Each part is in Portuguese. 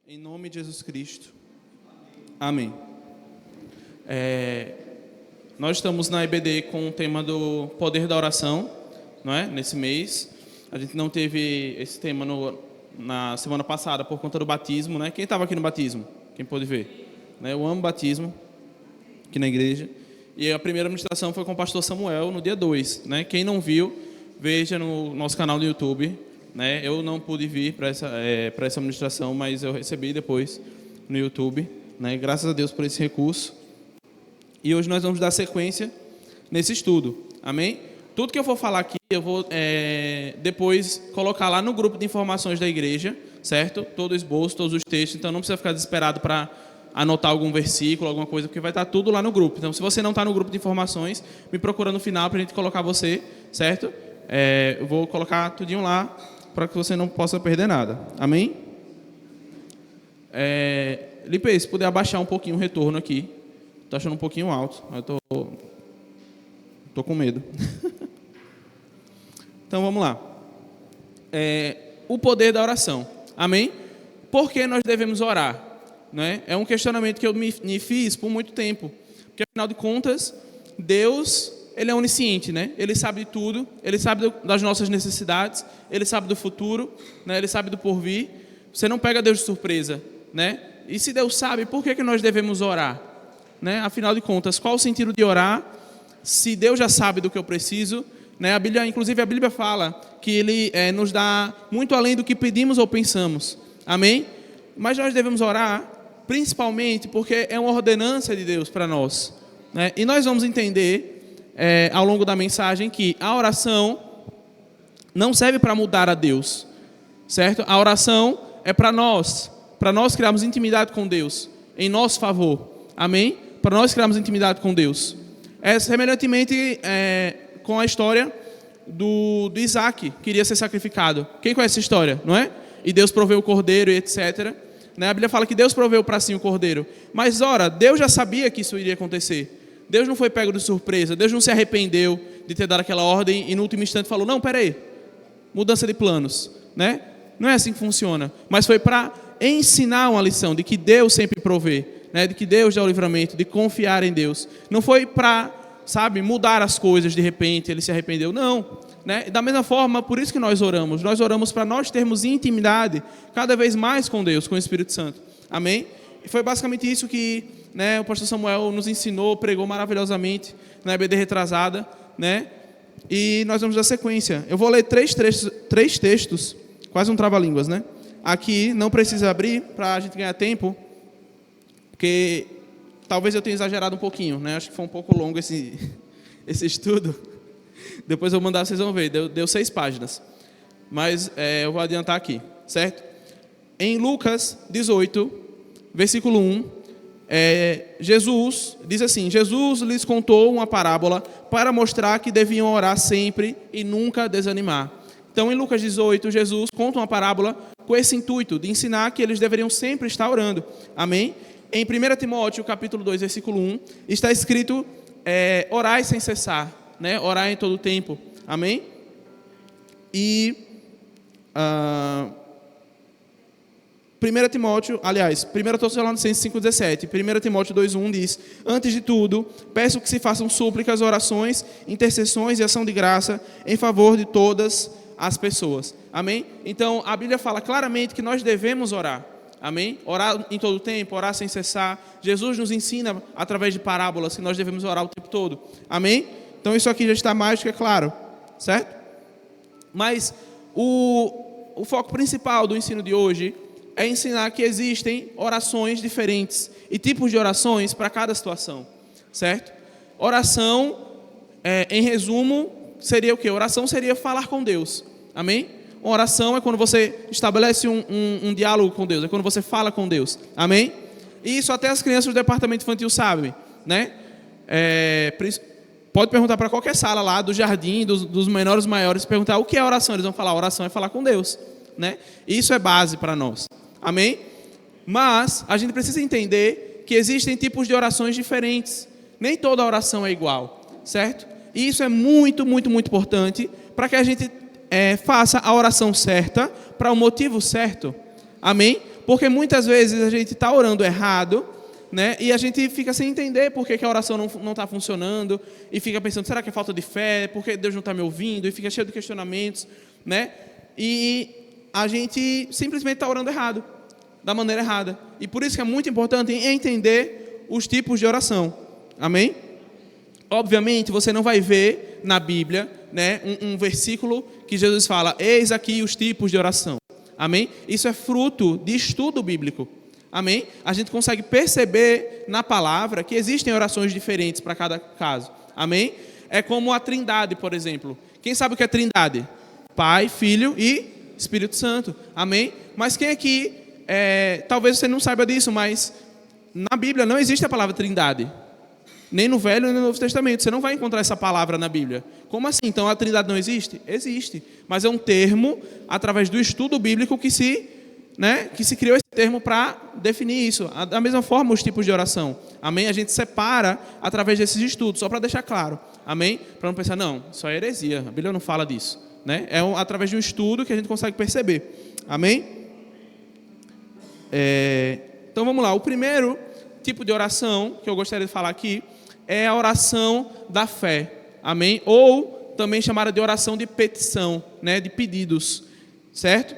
Em nome de Jesus Cristo. Amém. Nós estamos na EBD com o tema do poder da oração, não é? Nesse mês. A gente não teve esse tema na semana passada por conta do batismo, né? Quem estava aqui no batismo? Quem pôde ver? Eu amo batismo aqui na igreja. E a primeira ministração foi com o pastor Samuel no dia 2, né? Quem não viu, veja no nosso canal do YouTube. Eu não pude vir para essa ministração, mas eu recebi depois no YouTube. Graças a Deus por esse recurso. E hoje nós vamos dar sequência nesse estudo. Amém? Tudo que eu for falar aqui, eu vou depois colocar lá no grupo de informações da igreja, certo? Todo o esboço, todos os textos. Então não precisa ficar desesperado para anotar algum versículo, alguma coisa, porque vai estar tudo lá no grupo. Então se você não está no grupo de informações, me procura no final para a gente colocar você, certo? Eu vou colocar tudinho lá, para que você não possa perder nada. Amém? Lipe, se puder abaixar um pouquinho o retorno aqui. Estou achando um pouquinho alto. Eu tô com medo. Então, vamos lá. O poder da oração. Amém? Por que nós devemos orar? É um questionamento que eu me fiz por muito tempo. Porque, afinal de contas, Deus... Ele é onisciente, Ele sabe de tudo, Ele sabe das nossas necessidades, Ele sabe do futuro, Ele sabe do porvir. Você não pega Deus de surpresa, E se Deus sabe, por que nós devemos orar? Afinal de contas, qual o sentido de orar se Deus já sabe do que eu preciso? Inclusive a Bíblia fala que Ele nos dá muito além do que pedimos ou pensamos. Amém? Mas nós devemos orar principalmente porque é uma ordenança de Deus para nós. E nós vamos entender... ao longo da mensagem que a oração não serve para mudar a Deus, certo? A oração é para nós criarmos intimidade com Deus, em nosso favor, amém? Para nós criarmos intimidade com Deus. Semelhantemente com a história do Isaac, que iria ser sacrificado. Quem conhece essa história, não é? E Deus proveu o cordeiro e etc. A Bíblia fala que Deus proveu para si o cordeiro. Mas, ora, Deus já sabia que isso iria acontecer. Deus não foi pego de surpresa, Deus não se arrependeu de ter dado aquela ordem e no último instante falou, não, peraí, mudança de planos, Não é assim que funciona, mas foi para ensinar uma lição de que Deus sempre provê, de que Deus dá o livramento, de confiar em Deus. Não foi para, mudar as coisas de repente, ele se arrependeu, não. Da mesma forma, por isso que nós oramos para nós termos intimidade cada vez mais com Deus, com o Espírito Santo, amém? E foi basicamente isso que o pastor Samuel nos ensinou, pregou maravilhosamente na EBD retrasada, E nós vamos dar sequência. Eu vou ler três textos, quase um trava-línguas, Aqui não precisa abrir para a gente ganhar tempo, porque talvez eu tenha exagerado um pouquinho, Acho que foi um pouco longo esse estudo. Depois eu vou mandar, vocês vão ver, deu 6 páginas. Mas eu vou adiantar aqui, certo? Em Lucas 18, versículo 1, Jesus diz assim, Jesus lhes contou uma parábola para mostrar que deviam orar sempre e nunca desanimar. Então, em Lucas 18, Jesus conta uma parábola com esse intuito de ensinar que eles deveriam sempre estar orando. Amém? Em 1 Timóteo, capítulo 2, versículo 1, está escrito, orai sem cessar, orai em todo o tempo. Amém? E... 1 Tessalonicenses 5,17, 1 Timóteo 2,1 diz, antes de tudo, peço que se façam súplicas, orações, intercessões e ação de graça em favor de todas as pessoas. Amém? Então, a Bíblia fala claramente que nós devemos orar. Amém? Orar em todo o tempo, orar sem cessar. Jesus nos ensina, através de parábolas, que nós devemos orar o tempo todo. Amém? Então, isso aqui já está mais do que claro. Certo? Mas, o foco principal do ensino de hoje é ensinar que existem orações diferentes e tipos de orações para cada situação, certo? Oração, em resumo, seria o quê? Oração seria falar com Deus, amém? Uma oração é quando você estabelece um diálogo com Deus, é quando você fala com Deus, amém? E isso até as crianças do departamento infantil sabem, Pode perguntar para qualquer sala lá, do jardim, dos menores maiores, perguntar o que é oração, eles vão falar, oração é falar com Deus, Isso é base para nós. Amém? Mas a gente precisa entender que existem tipos de orações diferentes. Nem toda oração é igual, certo? E isso é muito, muito, muito importante para que a gente faça a oração certa para o motivo certo. Amém? Porque muitas vezes a gente está orando errado, né? E a gente fica sem entender por que a oração não está funcionando, e fica pensando, será que é falta de fé? Por que Deus não está me ouvindo? E fica cheio de questionamentos, né? E a gente simplesmente está orando errado, da maneira errada. E por isso que é muito importante entender os tipos de oração. Amém? Obviamente, você não vai ver na Bíblia, né, um versículo que Jesus fala, eis aqui os tipos de oração. Amém? Isso é fruto de estudo bíblico. Amém? A gente consegue perceber na palavra que existem orações diferentes para cada caso. Amém? É como a Trindade, por exemplo. Quem sabe o que é Trindade? Pai, Filho e Espírito Santo. Amém? Mas quem aqui, talvez você não saiba disso, mas na Bíblia não existe a palavra Trindade. Nem no Velho, nem no Novo Testamento. Você não vai encontrar essa palavra na Bíblia. Como assim? Então a Trindade não existe? Existe. Mas é um termo, através do estudo bíblico, que se criou esse termo para definir isso. Da mesma forma, os tipos de oração. Amém? A gente separa através desses estudos, só para deixar claro. Amém? Para não pensar, não, isso é heresia. A Bíblia não fala disso. Né? É através de um estudo que a gente consegue perceber. Amém? Então vamos lá. O primeiro tipo de oração que eu gostaria de falar aqui é a oração da fé. Amém? Ou também chamada de oração de petição, né? De pedidos. Certo?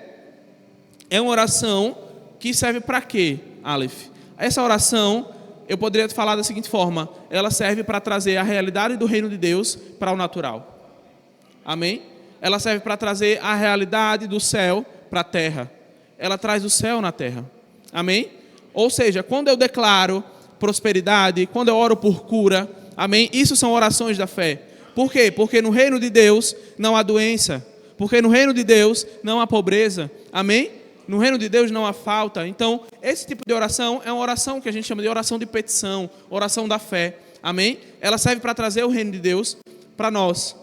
É uma oração que serve para quê, Aleph? Essa oração, eu poderia falar da seguinte forma: ela serve para trazer a realidade do reino de Deus para o natural. Amém? Ela serve para trazer a realidade do céu para a terra. Ela traz o céu na terra. Amém? Ou seja, quando eu declaro prosperidade, quando eu oro por cura, amém? Isso são orações da fé. Por quê? Porque no reino de Deus não há doença. Porque no reino de Deus não há pobreza. Amém? No reino de Deus não há falta. Então, esse tipo de oração é uma oração que a gente chama de oração de petição, oração da fé. Amém? Ela serve para trazer o reino de Deus para nós.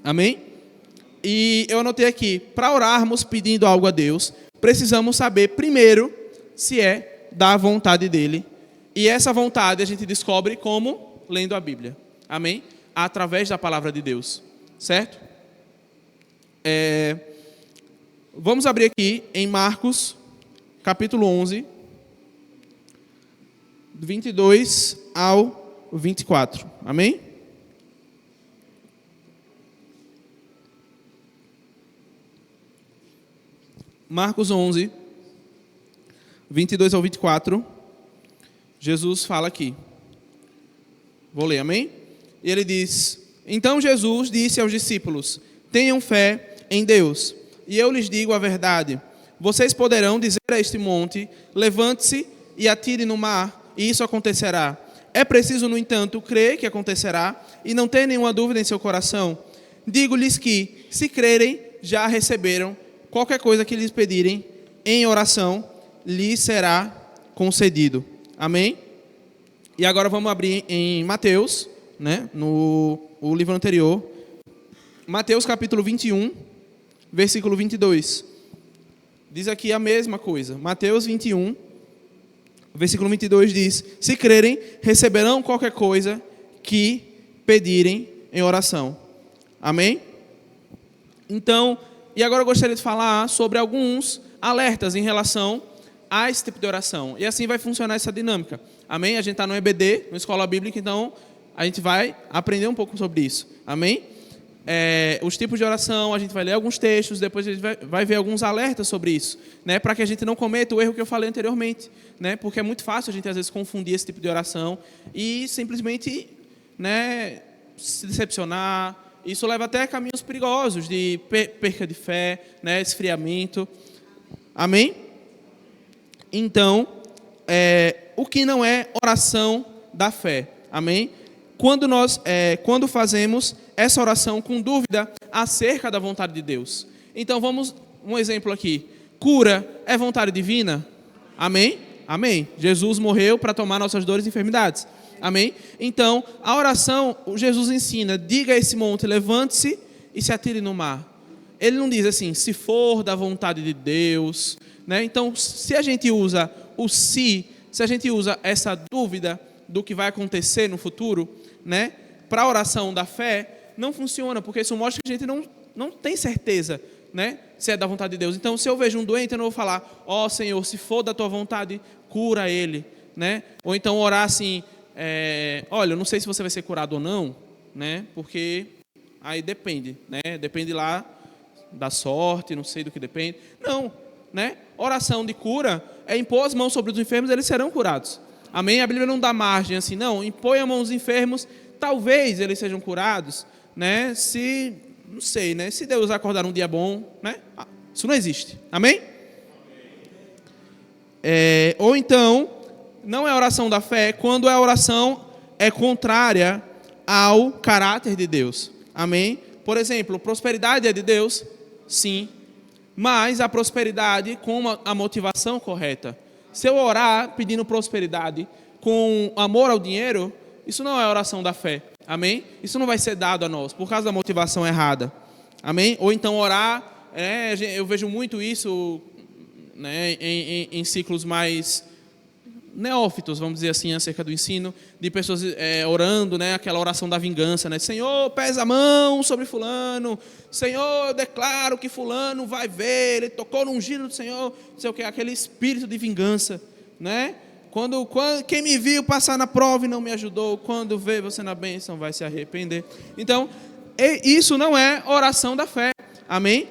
Amém? E eu anotei aqui, para orarmos pedindo algo a Deus, precisamos saber primeiro se é da vontade dele. E essa vontade a gente descobre como? Lendo a Bíblia. Amém? Através da palavra de Deus. Certo? Vamos abrir aqui em Marcos, capítulo 11, 22 ao 24. Amém? Marcos 11, 22 ao 24. Jesus fala aqui. Vou ler, amém? E ele diz: então Jesus disse aos discípulos: tenham fé em Deus. E eu lhes digo a verdade: vocês poderão dizer a este monte, levante-se e atire no mar, e isso acontecerá. É preciso, no entanto, crer que acontecerá, e não ter nenhuma dúvida em seu coração. Digo-lhes que, se crerem, já receberam qualquer coisa que lhes pedirem em oração, lhes será concedido. Amém? E agora vamos abrir em Mateus, né, no livro anterior. Mateus capítulo 21, versículo 22. Diz aqui a mesma coisa. Mateus 21, versículo 22 diz: se crerem, receberão qualquer coisa que pedirem em oração. Amém? Então, e agora eu gostaria de falar sobre alguns alertas em relação a esse tipo de oração. E assim vai funcionar essa dinâmica. Amém? A gente está no EBD, na Escola Bíblica, então a gente vai aprender um pouco sobre isso. Amém? Os tipos de oração, a gente vai ler alguns textos, depois a gente vai ver alguns alertas sobre isso, né? Para que a gente não cometa o erro que eu falei anteriormente, né? Porque é muito fácil a gente às vezes confundir esse tipo de oração e simplesmente, né, se decepcionar. Isso leva até a caminhos perigosos de perca de fé, né, esfriamento. Amém? Então, o que não é oração da fé? Amém? Quando fazemos essa oração com dúvida acerca da vontade de Deus. Então, um exemplo aqui. Cura é vontade divina? Amém? Amém. Jesus morreu para tomar nossas dores e enfermidades. Amém? Então, a oração, Jesus ensina: diga a esse monte, levante-se e se atire no mar. Ele não diz assim, se for da vontade de Deus, né? Então, se a gente usa o se a gente usa essa dúvida do que vai acontecer no futuro, né, para a oração da fé, não funciona, porque isso mostra que a gente não tem certeza né, se é da vontade de Deus. Então, se eu vejo um doente, eu não vou falar, ó Senhor, se for da tua vontade, cura ele, né? Ou então orar assim, olha, eu não sei se você vai ser curado ou não, né? Porque aí depende, né? Depende lá da sorte, não sei do que depende. Não, né? Oração de cura é impor as mãos sobre os enfermos, eles serão curados. Amém? A Bíblia não dá margem assim, não. Impõe a mão aos enfermos, talvez eles sejam curados, né? Não sei, né? Se Deus acordar um dia bom, né? Isso não existe. Amém? Ou então, não é oração da fé quando a oração é contrária ao caráter de Deus. Amém? Por exemplo, prosperidade é de Deus? Sim. Mas a prosperidade com a motivação correta. Se eu orar pedindo prosperidade com amor ao dinheiro, isso não é oração da fé. Amém? Isso não vai ser dado a nós por causa da motivação errada. Amém? Ou então orar, eu vejo muito isso, né, em ciclos mais neófitos, vamos dizer assim, acerca do ensino, de pessoas orando, né, aquela oração da vingança, né? Senhor, pesa a mão sobre fulano. Senhor, eu declaro que fulano vai ver, ele tocou no ungido do Senhor, não sei o que, aquele espírito de vingança, né? Quando quem me viu passar na prova e não me ajudou, quando vê você na bênção, vai se arrepender. Então, isso não é oração da fé. Amém?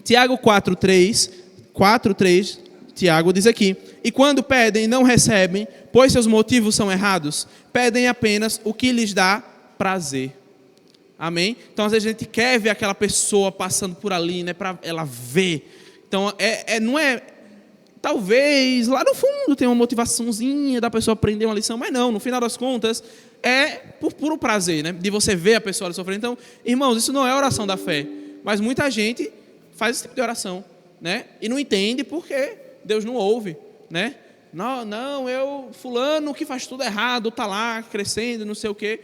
Tiago 4:3, Tiago diz aqui: e quando pedem, não recebem, pois seus motivos são errados. Pedem apenas o que lhes dá prazer. Amém? Então, às vezes, a gente quer ver aquela pessoa passando por ali, né, para ela ver. Então, não é... Talvez, lá no fundo, tem uma motivaçãozinha da pessoa aprender uma lição, mas não, no final das contas, é por puro prazer, né, de você ver a pessoa sofrendo. Então, irmãos, isso não é oração da fé. Mas muita gente faz esse tipo de oração, né, e não entende porque Deus não ouve, né? Fulano que faz tudo errado, está lá crescendo, não sei o quê.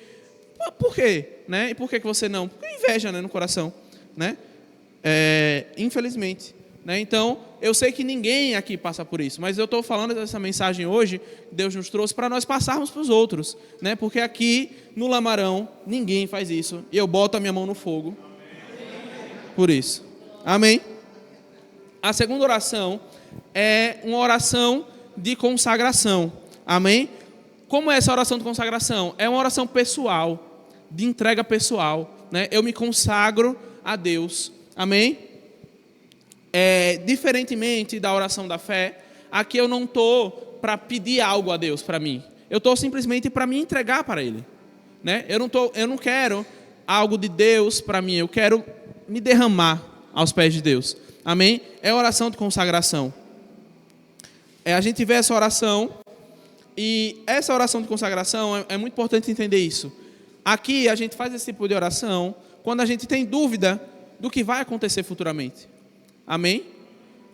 Por quê? Né? E por que você não? Porque inveja, né, no coração, né? Infelizmente, né? Então, eu sei que ninguém aqui passa por isso, mas eu estou falando dessa mensagem hoje, Deus nos trouxe para nós passarmos para os outros, né? Porque aqui no Lamarão ninguém faz isso, e eu boto a minha mão no fogo por isso. Amém? A segunda oração é uma oração de consagração. Amém? Como é essa oração de consagração? É uma oração pessoal, de entrega pessoal, né? Eu me consagro a Deus. Amém? Diferentemente da oração da fé, aqui eu não estou para pedir algo a Deus para mim. Eu estou simplesmente para me entregar para Ele, né? Eu não quero algo de Deus para mim. Eu quero me derramar aos pés de Deus. Amém? É oração de consagração. A gente vê essa oração, e essa oração de consagração é muito importante entender isso. Aqui a gente faz esse tipo de oração quando a gente tem dúvida do que vai acontecer futuramente. Amém?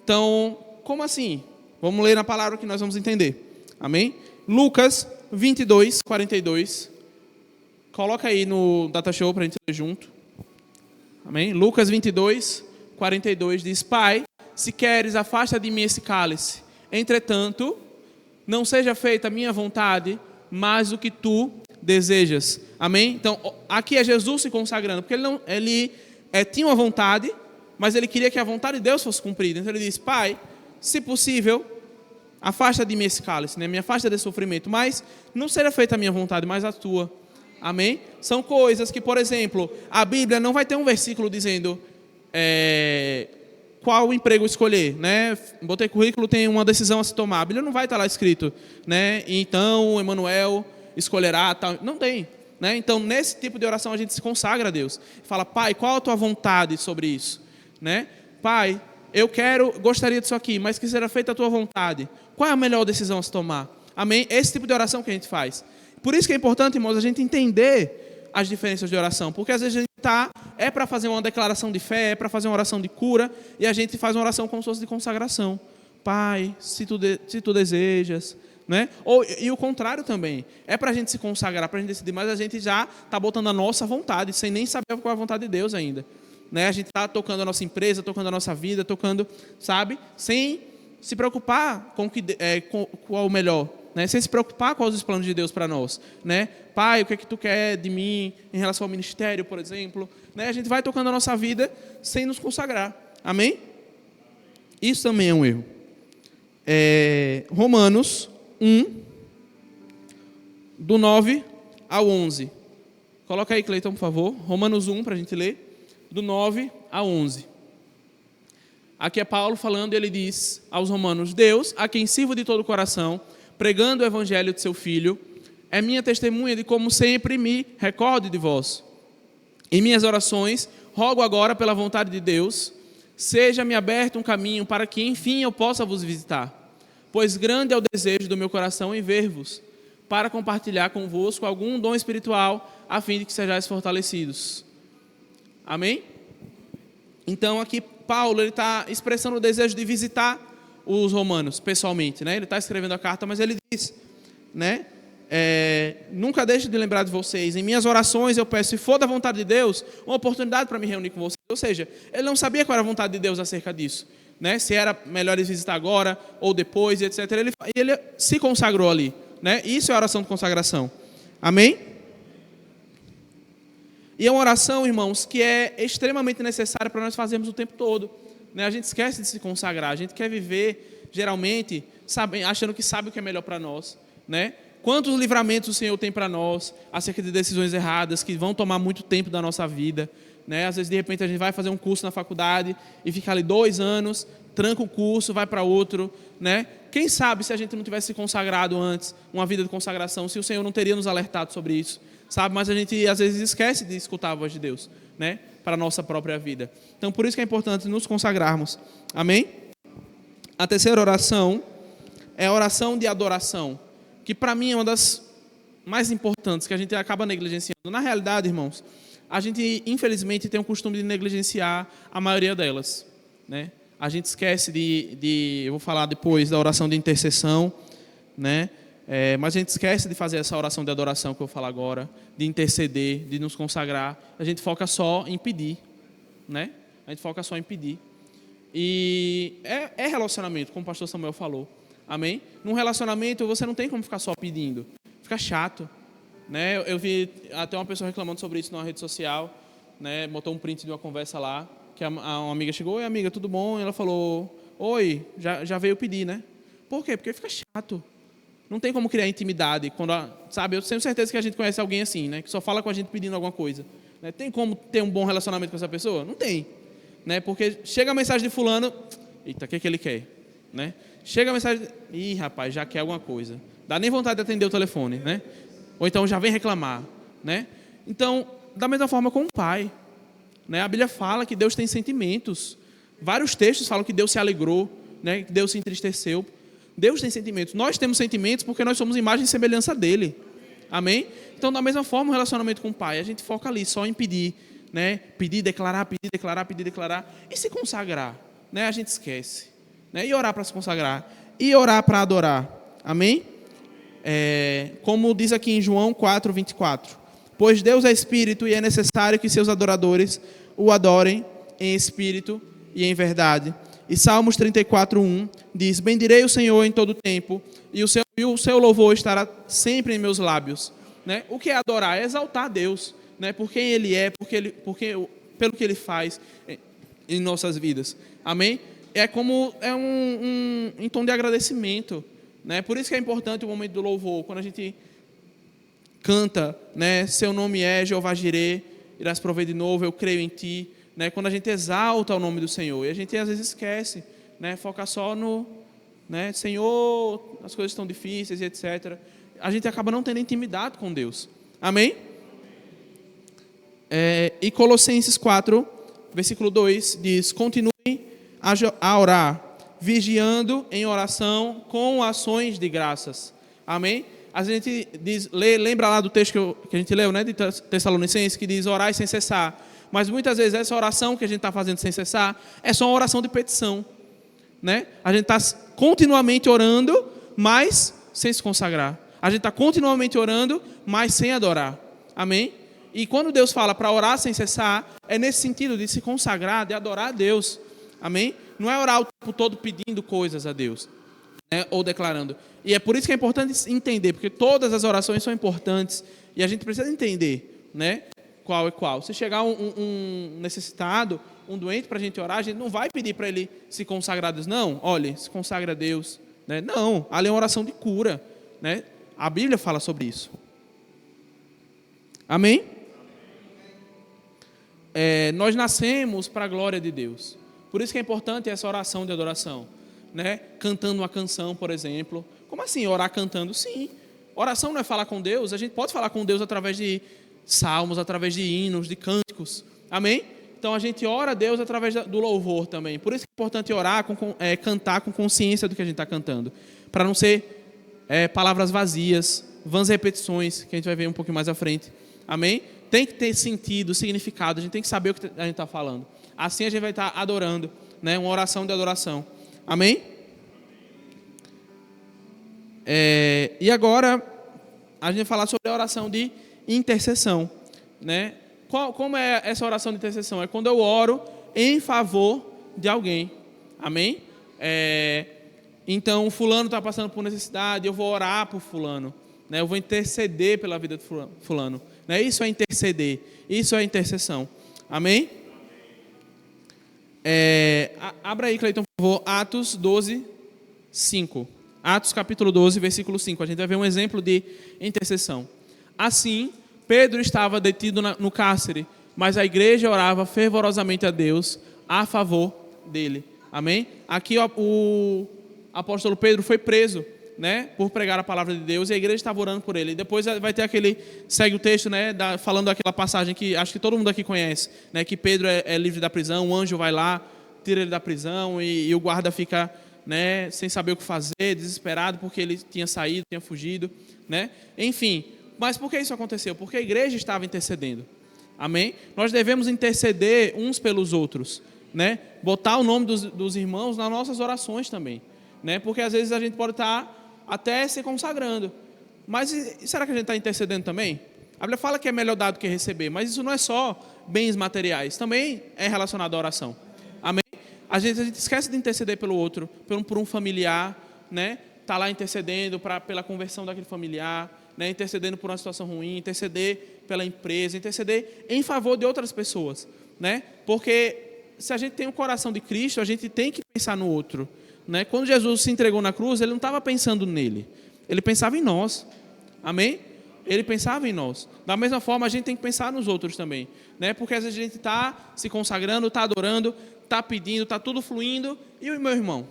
Então, como assim? Vamos ler na palavra que nós vamos entender. Amém? Lucas 22:42. Coloca aí no Data Show para a gente ler junto. Amém? Lucas 22:42 diz: Pai, se queres, afasta de mim esse cálice. Entretanto, não seja feita a minha vontade, mas o que tu desejas. Amém? Então, aqui é Jesus se consagrando, porque ele tinha uma vontade, mas ele queria que a vontade de Deus fosse cumprida. Então ele diz: Pai, se possível, afasta de mim esse cálice, né? Me afasta desse sofrimento, mas não seja feita a minha vontade, mas a tua. Amém? São coisas que, por exemplo, a Bíblia não vai ter um versículo dizendo qual emprego escolher, né? Botei currículo, tem uma decisão a se tomar. A Bíblia não vai estar lá escrito, né? Então, Emanuel escolherá tal. Não tem, né? Então, nesse tipo de oração a gente se consagra a Deus. Fala: Pai, qual a tua vontade sobre isso, né? Pai, eu gostaria disso aqui, mas que seja feita a tua vontade. Qual é a melhor decisão a se tomar? Amém? Esse tipo de oração que a gente faz. Por isso que é importante, irmãos, a gente entender as diferenças de oração, porque às vezes a gente é para fazer uma declaração de fé, é para fazer uma oração de cura, e a gente faz uma oração como se fosse de consagração. Pai, se tu desejas, né? E o contrário também, é para a gente se consagrar, para a gente decidir, mas a gente já está botando a nossa vontade, sem nem saber qual é a vontade de Deus ainda, né? A gente está tocando a nossa empresa, tocando a nossa vida, tocando, sabe? Sem se preocupar com qual é o melhor, né? Sem se preocupar com os planos de Deus para nós, né? Pai, o que é que tu quer de mim em relação ao ministério, por exemplo, né? A gente vai tocando a nossa vida sem nos consagrar, amém? Isso também é um erro. Romanos 1, do 9 ao 11. Coloca aí, Cleiton, por favor. Romanos 1, para a gente ler, do 9 a 11. Aqui é Paulo falando, ele diz aos romanos: Deus, a quem sirvo de todo o coração, pregando o evangelho de seu Filho, é minha testemunha de como sempre me recordo de vós. Em minhas orações, rogo agora pela vontade de Deus, seja-me aberto um caminho para que, enfim, eu possa vos visitar. Pois grande é o desejo do meu coração em ver-vos, para compartilhar convosco algum dom espiritual, a fim de que sejais fortalecidos. Amém? Então, aqui, Paulo está expressando o desejo de visitar os romanos, pessoalmente, né? Ele está escrevendo a carta, mas ele diz, né? Nunca deixe de lembrar de vocês. Em minhas orações eu peço, se for da vontade de Deus, uma oportunidade para me reunir com vocês. Ou seja, ele não sabia qual era a vontade de Deus acerca disso, né? Se era melhor eles visitar agora ou depois, etc. Ele se consagrou ali, né? Isso é a oração de consagração. Amém? E é uma oração, irmãos, que é extremamente necessária para nós fazermos o tempo todo, né? A gente esquece de se consagrar. A gente quer viver, geralmente, achando que sabe o que é melhor para nós, né? Quantos livramentos o Senhor tem para nós acerca de decisões erradas que vão tomar muito tempo da nossa vida, né? Às vezes, de repente, a gente vai fazer um curso na faculdade e fica ali 2 anos, tranca o curso, vai para outro, né? Quem sabe se a gente não tivesse se consagrado antes, uma vida de consagração, se o Senhor não teria nos alertado sobre isso, sabe? Mas a gente, às vezes, esquece de escutar a voz de Deus, né? Para a nossa própria vida. Então, por isso que é importante nos consagrarmos. Amém? A terceira oração é a oração de adoração, que para mim é uma das mais importantes, que a gente acaba negligenciando. Na realidade, irmãos, a gente, infelizmente, tem o costume de negligenciar a maioria delas, né? A gente esquece eu vou falar depois da oração de intercessão, né? Mas a gente esquece de fazer essa oração de adoração que eu vou falar agora, de interceder, de nos consagrar. A gente foca só em pedir, né? A gente foca só em pedir. E é relacionamento, como o pastor Samuel falou. Amém? Num relacionamento você não tem como ficar só pedindo. Fica chato, né? Eu vi até uma pessoa reclamando sobre isso numa rede social, né? Botou um print de uma conversa lá, que uma amiga chegou: oi, amiga, tudo bom? E ela falou: oi, já veio pedir, né? Por quê? Porque fica chato. Não tem como criar intimidade. Sabe, eu tenho certeza que a gente conhece alguém assim, né? Que só fala com a gente pedindo alguma coisa, né? Tem como ter um bom relacionamento com essa pessoa? Não tem, né? Porque chega a mensagem de fulano, eita, o que ele quer, né? Chega a mensagem, ih, rapaz, já quer alguma coisa. Dá nem vontade de atender o telefone, né? Ou então já vem reclamar, né? Então, da mesma forma com o pai, né? A Bíblia fala que Deus tem sentimentos. Vários textos falam que Deus se alegrou, né? Que Deus se entristeceu. Deus tem sentimentos. Nós temos sentimentos porque nós somos imagem e semelhança dele. Amém? Então, da mesma forma, o relacionamento com o pai, a gente foca ali só em pedir, né? Pedir, declarar, pedir, declarar, pedir, declarar. E se consagrar, né? A gente esquece, né? E orar para se consagrar. E orar para adorar. Amém? Como diz aqui em João 4:24. Pois Deus é espírito e é necessário que seus adoradores o adorem em espírito e em verdade. E Salmos 34:1 diz: bendirei o Senhor em todo o tempo, e o seu louvor estará sempre em meus lábios. Né? O que é adorar? É exaltar a Deus, né? Por quem Ele é, pelo que Ele faz em nossas vidas. Amém? Em tom de agradecimento. Né? Por isso que é importante o momento do louvor, quando a gente canta, né? Seu nome é Jeová Jirê, irás prover de novo, eu creio em ti. Né? Quando a gente exalta o nome do Senhor, e a gente às vezes esquece, né? Foca só no, né? Senhor, as coisas estão difíceis e etc. A gente acaba não tendo intimidade com Deus. Amém? E Colossenses 4, versículo 2 diz: continuem a orar, vigiando em oração com ações de graças. Amém? A gente lembra lá do texto que a gente leu, né? De Tessalonicenses, que diz: orai sem cessar. Mas muitas vezes essa oração que a gente está fazendo sem cessar é só uma oração de petição, né? A gente está continuamente orando, mas sem se consagrar. A gente está continuamente orando, mas sem adorar. Amém? E quando Deus fala para orar sem cessar, é nesse sentido de se consagrar, de adorar a Deus. Amém? Não é orar o tempo todo pedindo coisas a Deus. né, ou declarando. E é por isso que é importante entender, porque todas as orações são importantes e a gente precisa entender, né, qual é qual. Se chegar um necessitado, um doente para a gente orar, a gente não vai pedir para ele se consagrar a Deus. Não, olha, se consagra a Deus. Né? Não, ali é uma oração de cura. Né? A Bíblia fala sobre isso. Amém? Nós nascemos para a glória de Deus. Por isso que é importante essa oração de adoração. Né? Cantando uma canção, por exemplo. Como assim orar cantando? Sim. Oração não é falar com Deus. A gente pode falar com Deus através de salmos, através de hinos, de cânticos. Amém? Então a gente ora a Deus através do louvor também. Por isso que é importante orar, cantar com consciência do que a gente está cantando. Para não ser palavras vazias, vãs repetições, que a gente vai ver um pouquinho mais à frente. Amém? Tem que ter sentido, significado. A gente tem que saber o que a gente está falando. Assim a gente vai estar adorando. Né? Uma oração de adoração. Amém? E agora a gente vai falar sobre a oração de intercessão. Né? Como é essa oração de intercessão? É quando eu oro em favor de alguém. Amém? Então, fulano está passando por necessidade, eu vou orar por fulano. Né? Eu vou interceder pela vida de fulano. Né? Isso é interceder. Isso é intercessão. Amém? Abra aí, Cleiton, por favor, Atos 12, 5. Atos capítulo 12, versículo 5. A gente vai ver um exemplo de intercessão. Assim, Pedro estava detido no cárcere, mas a igreja orava fervorosamente a Deus a favor dele. Amém? Aqui o apóstolo Pedro foi preso, né, por pregar a palavra de Deus, e a igreja estava orando por ele. E depois vai ter segue o texto, né, falando daquela passagem que acho que todo mundo aqui conhece, né, que Pedro é livre da prisão, um anjo vai lá, tira ele da prisão e o guarda fica, né, sem saber o que fazer, desesperado porque ele tinha saído, tinha fugido, né? Enfim, mas por que isso aconteceu? Porque a igreja estava intercedendo. Amém? Nós devemos interceder uns pelos outros, né? Botar o nome dos irmãos nas nossas orações também, né? Porque às vezes a gente pode estar até se consagrando, mas será que a gente está intercedendo também? A Bíblia fala que é melhor dar do que receber, mas isso não é só bens materiais, também é relacionado à oração. Amém? Às vezes a gente esquece de interceder pelo outro, por um familiar, né? Está lá intercedendo pela conversão daquele familiar, né? Intercedendo por uma situação ruim, interceder pela empresa, interceder em favor de outras pessoas, né? Porque se a gente tem o coração de Cristo, a gente tem que pensar no outro, né? Quando Jesus se entregou na cruz, ele não estava pensando nele, ele pensava em nós. Amém? Ele pensava em nós. Da mesma forma, a gente tem que pensar nos outros também, né? Porque às vezes a gente está se consagrando, está adorando, está pedindo, está tudo fluindo, e o meu irmão?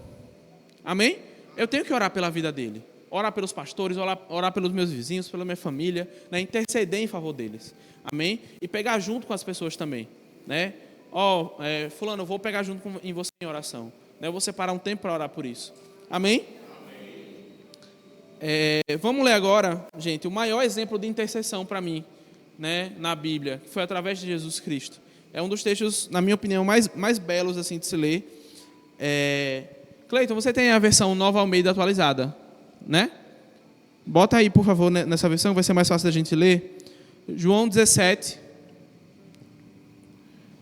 Amém? Eu tenho que orar pela vida dele, orar pelos pastores, orar pelos meus vizinhos, pela minha família, né? Interceder em favor deles. Amém? E pegar junto com as pessoas também, né? Fulano, eu vou pegar junto em você em oração, né? Eu vou separar um tempo para orar por isso. Amém? Vamos ler agora, gente, o maior exemplo de intercessão para mim, né, na Bíblia, que foi através de Jesus Cristo. É um dos textos, na minha opinião, mais belos assim, de se ler. Cleiton, você tem a versão Nova Almeida atualizada, né? Bota aí, por favor, nessa versão, vai ser mais fácil da gente ler. João 17,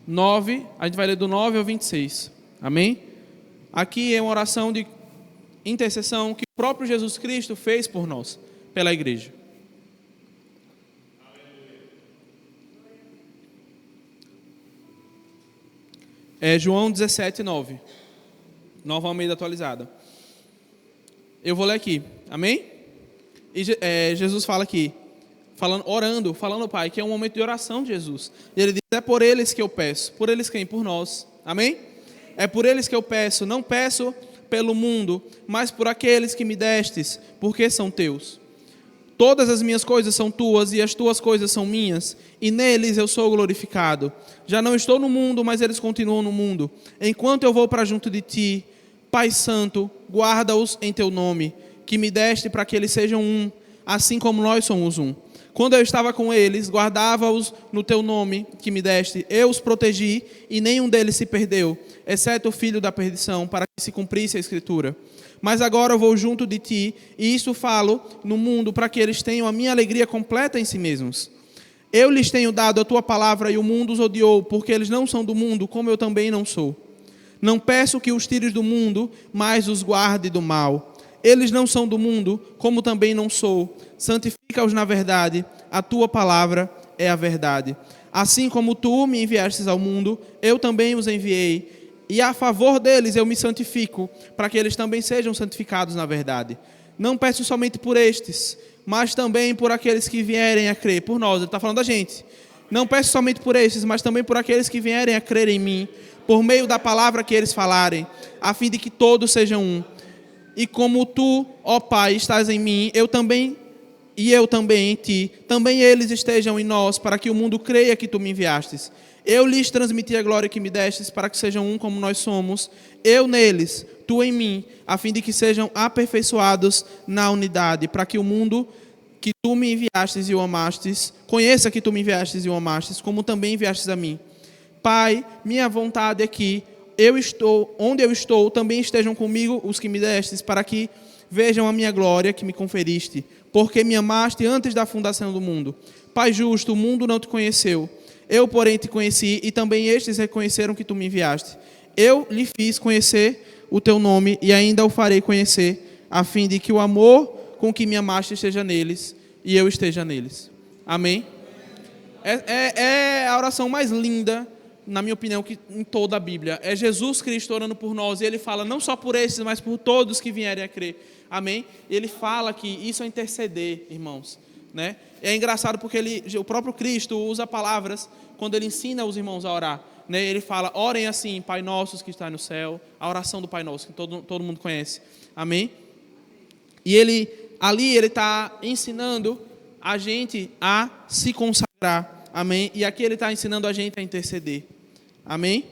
9, a gente vai ler do 9 ao 26. Amém? Aqui é uma oração de intercessão que o próprio Jesus Cristo fez por nós, pela igreja. João 17, 9. Nova Almeida atualizada. Eu vou ler aqui. Amém? E Jesus fala aqui, orando ao Pai, que é um momento de oração de Jesus. E ele diz, é por eles que eu peço. Por eles quem? Por nós. Amém? É por eles que eu peço. Não peço pelo mundo, mas por aqueles que me destes, porque são teus. Todas as minhas coisas são tuas, e as tuas coisas são minhas, e neles eu sou glorificado. Já não estou no mundo, mas eles continuam no mundo. Enquanto eu vou para junto de ti, Pai Santo, guarda-os em teu nome, que me deste para que eles sejam um, assim como nós somos um. Quando eu estava com eles, guardava-os no teu nome que me deste. Eu os protegi, e nenhum deles se perdeu, exceto o filho da perdição, para que se cumprisse a Escritura. Mas agora eu vou junto de ti, e isso falo no mundo, para que eles tenham a minha alegria completa em si mesmos. Eu lhes tenho dado a tua palavra, e o mundo os odiou, porque eles não são do mundo, como eu também não sou. Não peço que os tires do mundo, mas os guarde do mal. Eles não são do mundo, como também não sou. Santifica-os na verdade, a tua palavra é a verdade. Assim como tu me enviastes ao mundo, eu também os enviei. E a favor deles eu me santifico, para que eles também sejam santificados na verdade. Não peço somente por estes, mas também por aqueles que vierem a crer. Por nós, ele está falando da gente. Não peço somente por estes, mas também por aqueles que vierem a crer em mim, por meio da palavra que eles falarem, a fim de que todos sejam um. E como tu, ó Pai, estás em mim, eu também em ti, também eles estejam em nós, para que o mundo creia que tu me enviastes. Eu lhes transmiti a glória que me destes, para que sejam um como nós somos, eu neles, tu em mim, a fim de que sejam aperfeiçoados na unidade, para que o mundo que tu me enviastes e o amastes, conheça que tu me enviastes e o amastes, como também enviastes a mim. Pai, minha vontade é que onde eu estou, também estejam comigo os que me destes, para que vejam a minha glória que me conferiste, porque me amaste antes da fundação do mundo. Pai justo, o mundo não te conheceu, eu, porém, te conheci, e também estes reconheceram que tu me enviaste. Eu lhe fiz conhecer o teu nome, e ainda o farei conhecer, a fim de que o amor com que me amaste esteja neles, e eu esteja neles. Amém? É a oração mais linda, na minha opinião, que em toda a Bíblia. É Jesus Cristo orando por nós, e ele fala não só por esses, mas por todos que vierem a crer. Amém? Ele fala que isso é interceder, irmãos, né? É engraçado porque o próprio Cristo usa palavras quando ele ensina os irmãos a orar, né? Ele fala, orem assim, Pai Nosso que está no céu, a oração do Pai Nosso, que todo mundo conhece. Amém? E ele está ensinando a gente a se consagrar. Amém? E aqui ele está ensinando a gente a interceder. Amém?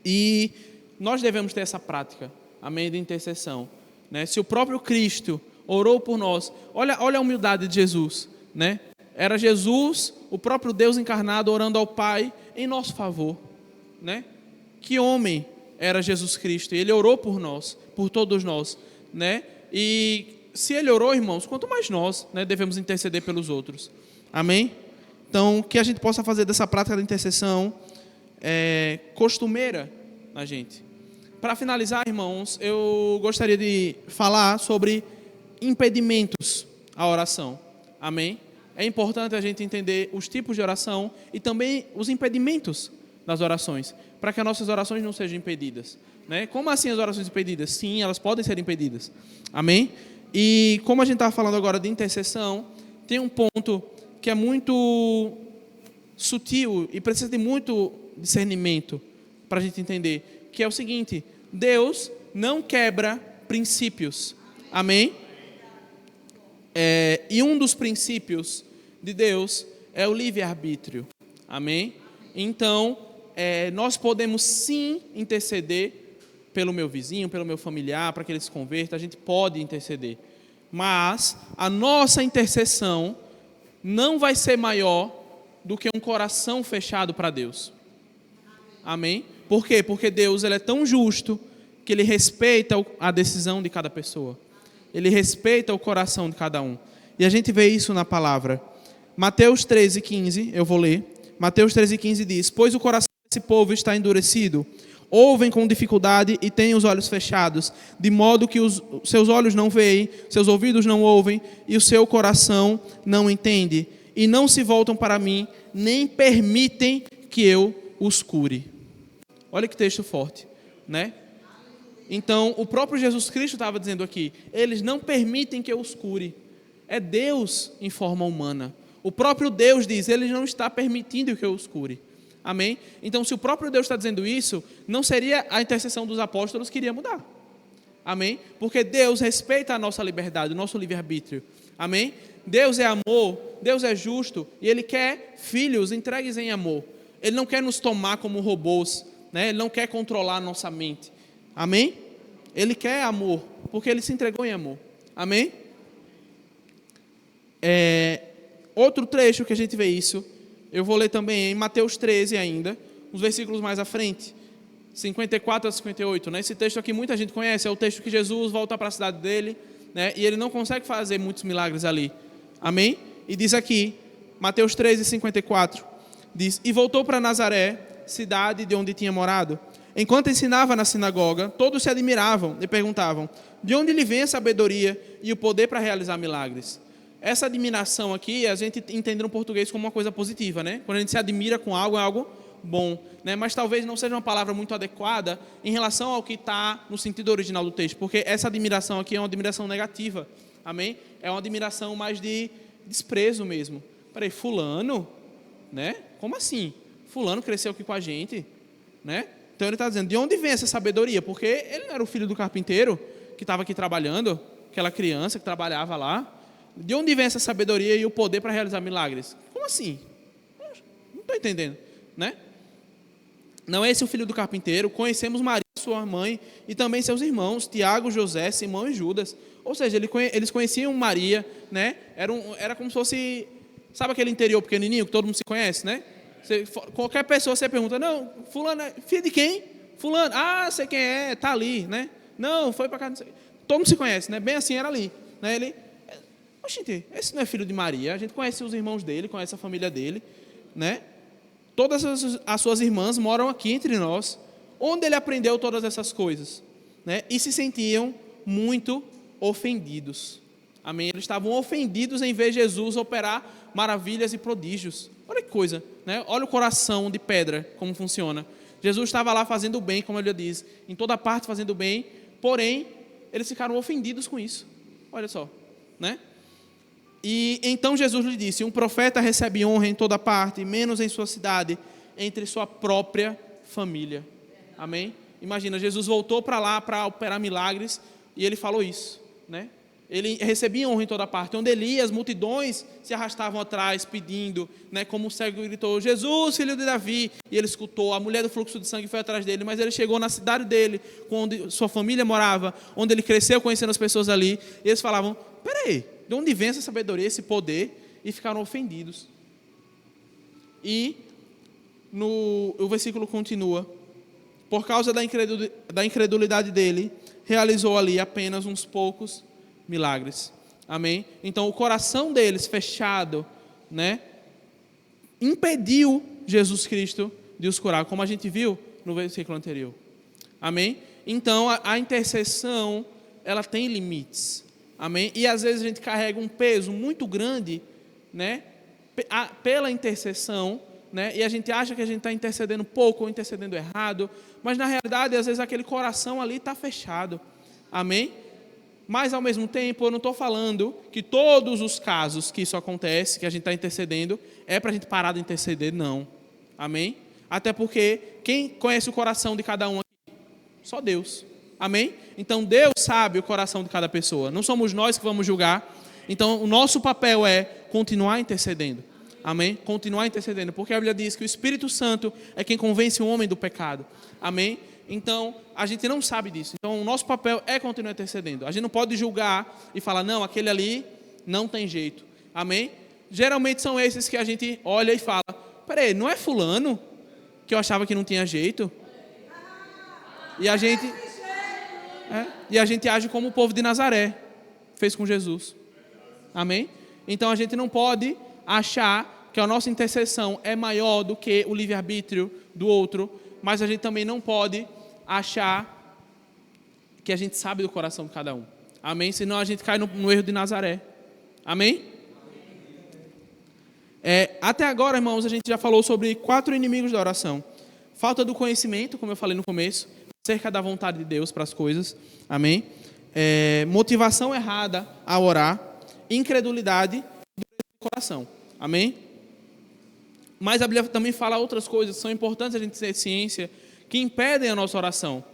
E nós devemos ter essa prática, amém, de intercessão, né? Se o próprio Cristo orou por nós, olha a humildade de Jesus, né? Era Jesus, o próprio Deus encarnado, orando ao Pai em nosso favor, né? Que homem era Jesus Cristo? Ele orou por nós, por todos nós, né? E se ele orou, irmãos, quanto mais nós, né, devemos interceder pelos outros. Amém? Então, que a gente possa fazer dessa prática da intercessão costumeira na gente. Para finalizar, irmãos, eu gostaria de falar sobre impedimentos à oração. Amém? É importante a gente entender os tipos de oração e também os impedimentos das orações, para que as nossas orações não sejam impedidas, né? Como assim as orações impedidas? Sim, elas podem ser impedidas. Amém? E como a gente está falando agora de intercessão, tem um ponto que é muito sutil e precisa de muito discernimento para a gente entender, que é o seguinte: Deus não quebra princípios. Amém? E um dos princípios de Deus é o livre-arbítrio. Amém? Então, nós podemos sim interceder pelo meu vizinho, pelo meu familiar, para que ele se converta. A gente pode interceder. Mas a nossa intercessão não vai ser maior do que um coração fechado para Deus. Amém? Por quê? Porque Deus ele é tão justo que Ele respeita a decisão de cada pessoa. Ele respeita o coração de cada um. E a gente vê isso na palavra. Mateus 13:15, eu vou ler. Mateus 13:15 diz: pois o coração desse povo está endurecido, ouvem com dificuldade e têm os olhos fechados, de modo que os seus olhos não veem, seus ouvidos não ouvem e o seu coração não entende. E não se voltam para mim, nem permitem que eu os cure. Olha que texto forte, né? Então, o próprio Jesus Cristo estava dizendo aqui, eles não permitem que eu os cure. É Deus em forma humana. O próprio Deus diz, ele não está permitindo que eu os cure. Amém? Então, se o próprio Deus está dizendo isso, não seria a intercessão dos apóstolos que iria mudar. Amém? Porque Deus respeita a nossa liberdade, o nosso livre-arbítrio. Amém? Deus é amor, Deus é justo e Ele quer filhos entregues em amor. Ele não quer nos tomar como robôs, né? Ele não quer controlar a nossa mente. Amém? Ele quer amor, porque Ele se entregou em amor. Amém? Outro trecho que a gente vê isso, eu vou ler também em Mateus 13 ainda, uns versículos mais à frente, 54 a 58. Né? Esse texto aqui muita gente conhece, é o texto que Jesus volta para a cidade dele, né? E ele não consegue fazer muitos milagres ali. Amém? E diz aqui, Mateus 13, 54, diz: e voltou para Nazaré, cidade de onde tinha morado. Enquanto ensinava na sinagoga, todos se admiravam e perguntavam: de onde lhe vem a sabedoria e o poder para realizar milagres? Essa admiração aqui, a gente entende no português como uma coisa positiva, né? Quando a gente se admira com algo, é algo bom, né? Mas talvez não seja uma palavra muito adequada em relação ao que está no sentido original do texto, porque essa admiração aqui é uma admiração negativa, amém? É uma admiração mais de desprezo mesmo. Peraí, fulano, né? Como assim? Fulano cresceu aqui com a gente, né? Então ele está dizendo, de onde vem essa sabedoria? Porque ele não era o filho do carpinteiro que estava aqui trabalhando, aquela criança que trabalhava lá. De onde vem essa sabedoria e o poder para realizar milagres? Como assim? Não estou entendendo, né? Não é esse o filho do carpinteiro? Conhecemos Maria, sua mãe, e também seus irmãos, Tiago, José, Simão e Judas. Ou seja, eles conheciam Maria, né? Era como se fosse, sabe aquele interior pequenininho que todo mundo se conhece, né? Qualquer pessoa você pergunta, não, fulano, filho de quem? Fulano, sei quem é, tá ali, né? Não, foi para cá, não sei. Todo mundo se conhece, né? Bem assim era ali, né? Oxente, esse não é filho de Maria, a gente conhece os irmãos dele, conhece a família dele, né? Todas as suas irmãs moram aqui entre nós. Onde ele aprendeu todas essas coisas, né? E se sentiam muito ofendidos. Amém? Eles estavam ofendidos em ver Jesus operar maravilhas e prodígios. Olha que coisa, né? Olha o coração de pedra, como funciona. Jesus estava lá fazendo o bem, como ele diz, em toda parte fazendo o bem, porém, eles ficaram ofendidos com isso. Olha só, né? E então Jesus lhe disse, um profeta recebe honra em toda parte, menos em sua cidade, entre sua própria família. Amém? Imagina, Jesus voltou para lá para operar milagres e ele falou isso, né? Ele recebia honra em toda parte. Onde ele ia, as multidões se arrastavam atrás, pedindo, né? Como o cego gritou, Jesus, filho de Davi. E ele escutou, a mulher do fluxo de sangue foi atrás dele, mas ele chegou na cidade dele, onde sua família morava, onde ele cresceu conhecendo as pessoas ali. E eles falavam, peraí, de onde vem essa sabedoria, esse poder? E ficaram ofendidos. E o versículo continua. Por causa da incredulidade dele, realizou ali apenas uns poucos milagres. Amém? Então, o coração deles fechado, né, impediu Jesus Cristo de os curar, como a gente viu no versículo anterior. Amém? Então, a intercessão, ela tem limites. Amém? E às vezes a gente carrega um peso muito grande, né, pela intercessão, né, e a gente acha que a gente está intercedendo pouco ou intercedendo errado, mas na realidade, às vezes aquele coração ali está fechado. Amém? Mas ao mesmo tempo, eu não estou falando que todos os casos que isso acontece, que a gente está intercedendo, é para a gente parar de interceder, não. Amém? Até porque quem conhece o coração de cada um aqui? Só Deus. Amém? Então Deus sabe o coração de cada pessoa. Não somos nós que vamos julgar. Então o nosso papel é continuar intercedendo. Amém? Continuar intercedendo. Porque a Bíblia diz que o Espírito Santo é quem convence o homem do pecado. Amém? Então a gente não sabe disso. Então o nosso papel é continuar intercedendo. A gente não pode julgar e falar, não, aquele ali não tem jeito. Amém? Geralmente são esses que a gente olha e fala, peraí, não é fulano que eu achava que não tinha jeito? E a gente age como o povo de Nazaré fez com Jesus. Amém? Então a gente não pode achar que a nossa intercessão é maior do que o livre-arbítrio do outro, mas a gente também não pode achar que a gente sabe do coração de cada um. Amém? Senão a gente cai no erro de Nazaré. Amém? Até agora, irmãos, a gente já falou sobre 4 inimigos da oração. Falta do conhecimento, como eu falei no começo, acerca da vontade de Deus para as coisas. Amém? Motivação errada a orar, incredulidade do coração. Amém? Mas a Bíblia também fala outras coisas que são importantes a gente ter ciência, que impedem a nossa oração.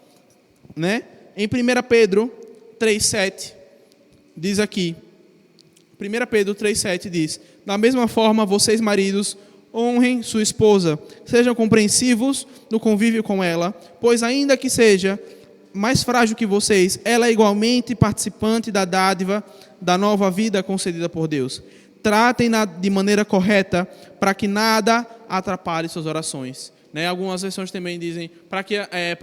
Né? Em 1 Pedro 3,7, diz aqui, 1 Pedro 3,7 diz, da mesma forma, vocês maridos, honrem sua esposa, sejam compreensivos no convívio com ela, pois ainda que seja mais frágil que vocês, ela é igualmente participante da dádiva da nova vida concedida por Deus. Tratem-na de maneira correta, para que nada atrapalhe suas orações. Né? Algumas versões também dizem, para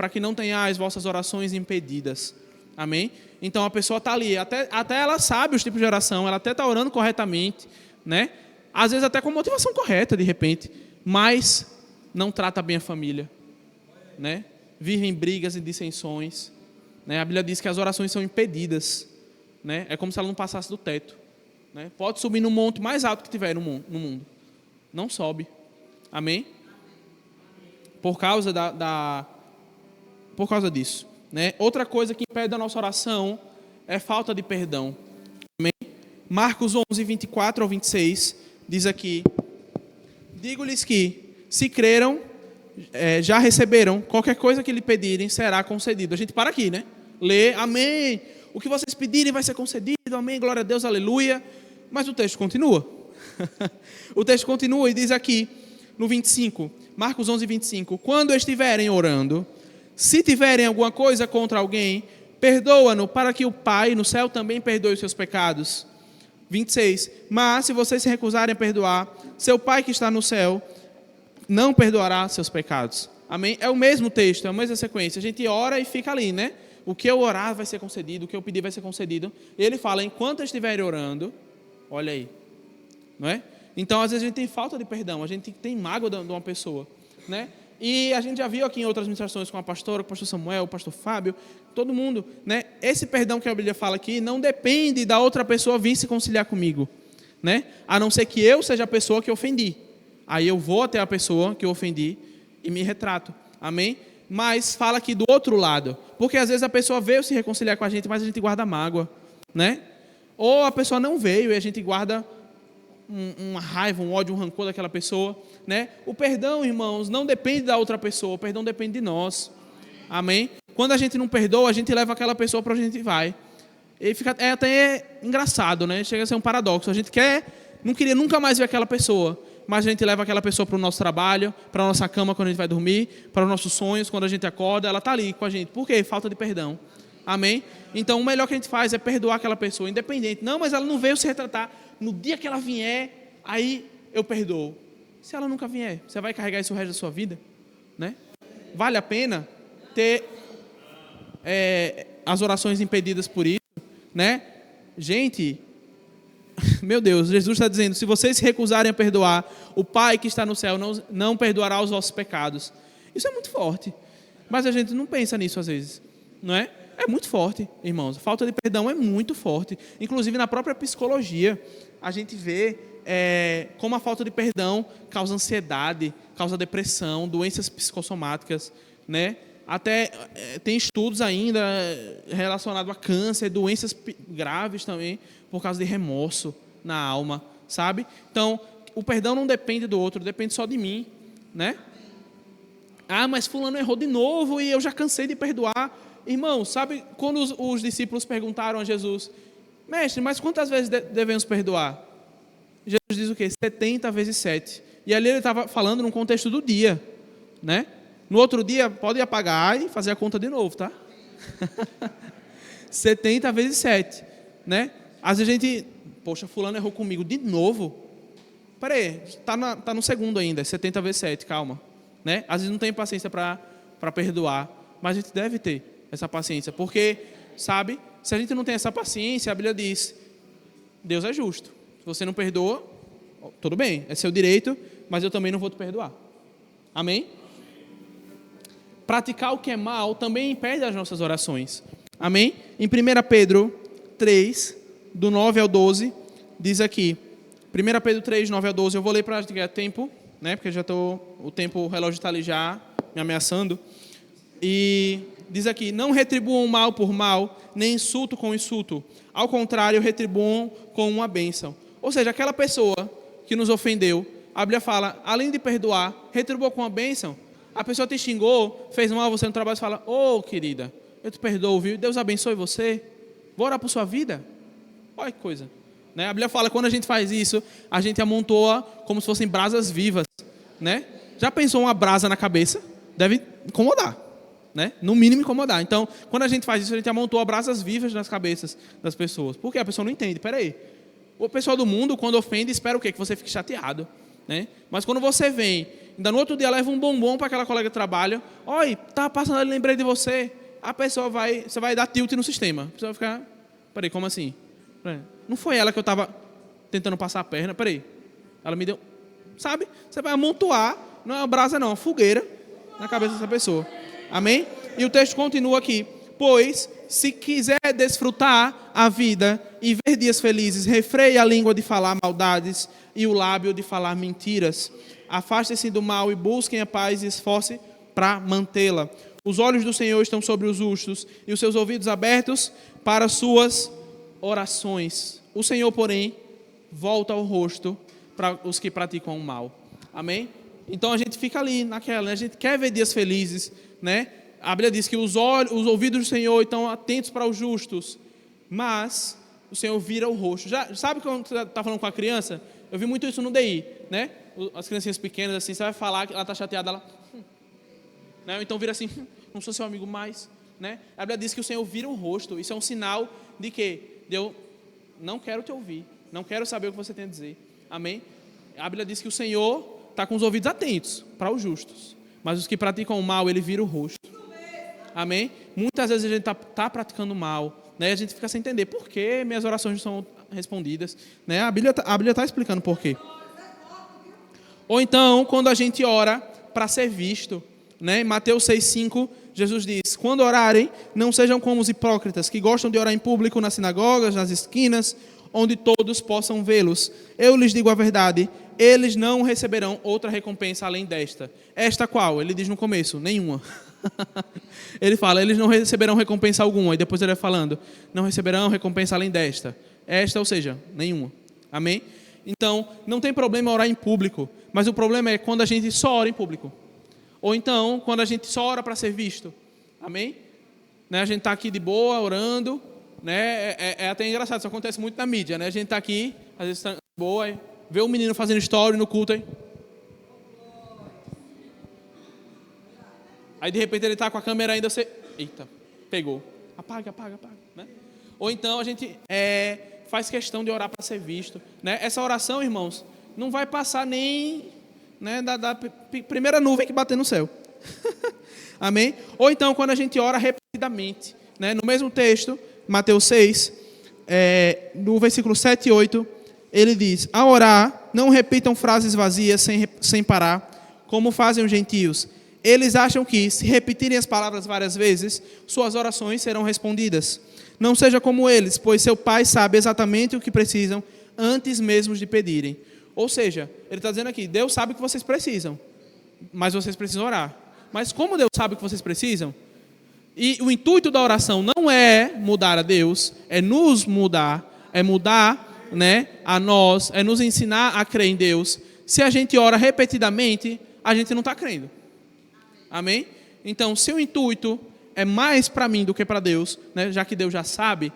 que não tenhais vossas orações impedidas. Amém? Então a pessoa está ali, até ela sabe os tipos de oração, ela até está orando corretamente, né? Às vezes até com motivação correta, de repente, mas não trata bem a família, né? vivem em brigas e dissensões, né? A Bíblia diz que as orações são impedidas, né? É como se ela não passasse do teto, né? Pode subir no monte mais alto que tiver no mundo, não sobe. Amém? Por causa por causa disso, né? Outra coisa que impede a nossa oração é falta de perdão. Amém? Marcos 11, 24 ao 26 diz aqui: digo-lhes que, se creram, já receberam, qualquer coisa que lhe pedirem será concedido. A gente para aqui, né? Lê, amém. O que vocês pedirem vai ser concedido, amém, glória a Deus, aleluia. Mas o texto continua. O texto continua e diz aqui, no 25, Marcos 11, 25: quando estiverem orando, se tiverem alguma coisa contra alguém, perdoa-no, para que o Pai no céu também perdoe os seus pecados. 26, mas se vocês se recusarem a perdoar, seu Pai que está no céu não perdoará seus pecados. Amém? É o mesmo texto, é a mesma sequência. A gente ora e fica ali, né? O que eu orar vai ser concedido, o que eu pedir vai ser concedido. E ele fala, enquanto estiverem orando, olha aí, não é? Então, às vezes a gente tem falta de perdão, a gente tem mágoa de uma pessoa, né? E a gente já viu aqui em outras ministrações com a pastora, com o pastor Samuel, o pastor Fábio, todo mundo, né? Esse perdão que a Bíblia fala aqui não depende da outra pessoa vir se conciliar comigo, né? A não ser que eu seja a pessoa que ofendi. Aí eu vou até a pessoa que eu ofendi e me retrato. Amém? Mas fala aqui do outro lado, porque às vezes a pessoa veio se reconciliar com a gente, mas a gente guarda mágoa, né? Ou a pessoa não veio e a gente guarda uma raiva, um ódio, um rancor daquela pessoa, né? O perdão, irmãos, não depende da outra pessoa, o perdão depende de nós. Amém? Quando a gente não perdoa, a gente leva aquela pessoa para onde a gente vai. E fica até engraçado, né? Chega a ser um paradoxo. A gente não queria nunca mais ver aquela pessoa, mas a gente leva aquela pessoa para o nosso trabalho, para a nossa cama quando a gente vai dormir, para os nossos sonhos quando a gente acorda, ela está ali com a gente. Por quê? Falta de perdão. Amém? Então, o melhor que a gente faz é perdoar aquela pessoa, independente. Não, mas ela não veio se retratar. No dia que ela vier, aí eu perdoo. Se ela nunca vier, você vai carregar isso o resto da sua vida? Né? Vale a pena ter as orações impedidas por isso? Né? Gente, meu Deus, Jesus está dizendo, se vocês se recusarem a perdoar, o Pai que está no céu não perdoará os vossos pecados. Isso é muito forte. Mas a gente não pensa nisso às vezes, não é? É muito forte, irmãos. A falta de perdão é muito forte. Inclusive, na própria psicologia, a gente vê como a falta de perdão causa ansiedade, causa depressão, doenças psicossomáticas, né? Até tem estudos ainda relacionados a câncer, doenças graves também, por causa de remorso na alma, sabe? Então, o perdão não depende do outro, depende só de mim, né? Ah, mas fulano errou de novo e eu já cansei de perdoar. Irmão, sabe quando os discípulos perguntaram a Jesus, mestre, mas quantas vezes devemos perdoar? Jesus diz o quê? 70 vezes 7. E ali ele estava falando num contexto do dia, né? No outro dia, pode apagar e fazer a conta de novo, tá? 70 vezes 7, né? Às vezes a gente, poxa, fulano errou comigo de novo. Peraí, tá no segundo ainda, 70 vezes 7, calma. Né? Às vezes não tem paciência para perdoar, mas a gente deve ter essa paciência, porque, sabe, se a gente não tem essa paciência, a Bíblia diz, Deus é justo. Se você não perdoa, tudo bem, é seu direito, mas eu também não vou te perdoar. Amém? Praticar o que é mal também impede as nossas orações. Amém? Em 1 Pedro 3, do 9 ao 12, diz aqui, 1 Pedro 3, 9 ao 12, eu vou ler para ganhar tempo, né? Porque o relógio está ali já me ameaçando. E diz aqui, não retribuam mal por mal, nem insulto com insulto. Ao contrário, retribuam com uma bênção. Ou seja, aquela pessoa que nos ofendeu, a Bíblia fala, além de perdoar, retribua com uma bênção. A pessoa te xingou, fez mal a você no trabalho, você fala, querida, eu te perdoo, viu? Deus abençoe você. Vou orar por sua vida. Olha que coisa. Né? A Bíblia fala que quando a gente faz isso, a gente amontoa como se fossem brasas vivas. Né? Já pensou uma brasa na cabeça? Deve incomodar. Né? No mínimo incomodar. Então, quando a gente faz isso, a gente amontoa brasas vivas nas cabeças das pessoas. Por quê? A pessoa não entende. Peraí. O pessoal do mundo, quando ofende, espera o quê? Que você fique chateado. Né? Mas quando você vem, ainda no outro dia leva um bombom para aquela colega de trabalho. Oi, tá passando ali, lembrei de você. A pessoa você vai dar tilt no sistema. A pessoa vai ficar, peraí, como assim? Não foi ela que eu estava tentando passar a perna, peraí. Ela me deu, sabe? Você vai amontoar, não é uma brasa não, é uma fogueira na cabeça dessa pessoa. Amém? E o texto continua aqui. Pois, se quiser desfrutar a vida e ver dias felizes, refreie a língua de falar maldades e o lábio de falar mentiras. Afaste-se do mal e busquem a paz e esforce para mantê-la. Os olhos do Senhor estão sobre os justos e os seus ouvidos abertos para suas orações. O Senhor, porém, volta o rosto para os que praticam o mal. Amém? Então a gente fica ali naquela, né? A gente quer ver dias felizes, né? A Bíblia diz que os ouvidos do Senhor estão atentos para os justos, mas o Senhor vira o rosto. Já sabe quando você está falando com a criança? Eu vi muito isso no DI, né? As criancinhas pequenas, assim, você vai falar que ela está chateada, ela... né? Ou então vira assim, não sou seu amigo mais, né? A Bíblia diz que o Senhor vira o rosto. Isso é um sinal de que eu não quero te ouvir, não quero saber o que você tem a dizer. Amém? A Bíblia diz que o Senhor está com os ouvidos atentos para os justos, mas os que praticam o mal, Ele vira o rosto. Amém? Muitas vezes a gente está praticando mal, né? A gente fica sem entender por que minhas orações não são respondidas, né? A Bíblia está explicando por quê. Ou então, quando a gente ora para ser visto, né? Em Mateus 6,5, Jesus diz: quando orarem, não sejam como os hipócritas, que gostam de orar em público nas sinagogas, nas esquinas, onde todos possam vê-los. Eu lhes digo a verdade, eles não receberão outra recompensa além desta. Esta qual? Ele diz no começo, nenhuma. Ele fala, eles não receberão recompensa alguma. E depois ele vai falando, não receberão recompensa além desta. Esta, ou seja, nenhuma. Amém? Então, não tem problema orar em público, mas o problema é quando a gente só ora em público. Ou então, quando a gente só ora para ser visto. Amém? Né? A gente está aqui de boa, orando, né? É até engraçado, isso acontece muito na mídia, né? A gente está aqui, às vezes está de boa, vê um menino fazendo story no culto, aí de repente ele está com a câmera ainda, você... eita, pegou. Apaga, né? Ou então a gente faz questão de orar para ser visto, né? Essa oração, irmãos, não vai passar nem, né, da primeira nuvem que bater no céu. Amém? Ou então quando a gente ora repetidamente, né? No mesmo texto, Mateus 6, no versículo 7 e 8, ele diz: ao orar, não repitam frases vazias sem parar, como fazem os gentios. Eles acham que, se repetirem as palavras várias vezes, suas orações serão respondidas. Não seja como eles, pois seu Pai sabe exatamente o que precisam antes mesmo de pedirem. Ou seja, ele está dizendo aqui, Deus sabe o que vocês precisam, mas vocês precisam orar. Mas como Deus sabe o que vocês precisam, e o intuito da oração não é mudar a Deus, é nos mudar, é mudar, né, a nós, é nos ensinar a crer em Deus. Se a gente ora repetidamente, a gente não está crendo. Amém? Então, se o intuito é mais para mim do que para Deus, né, já que Deus já sabe,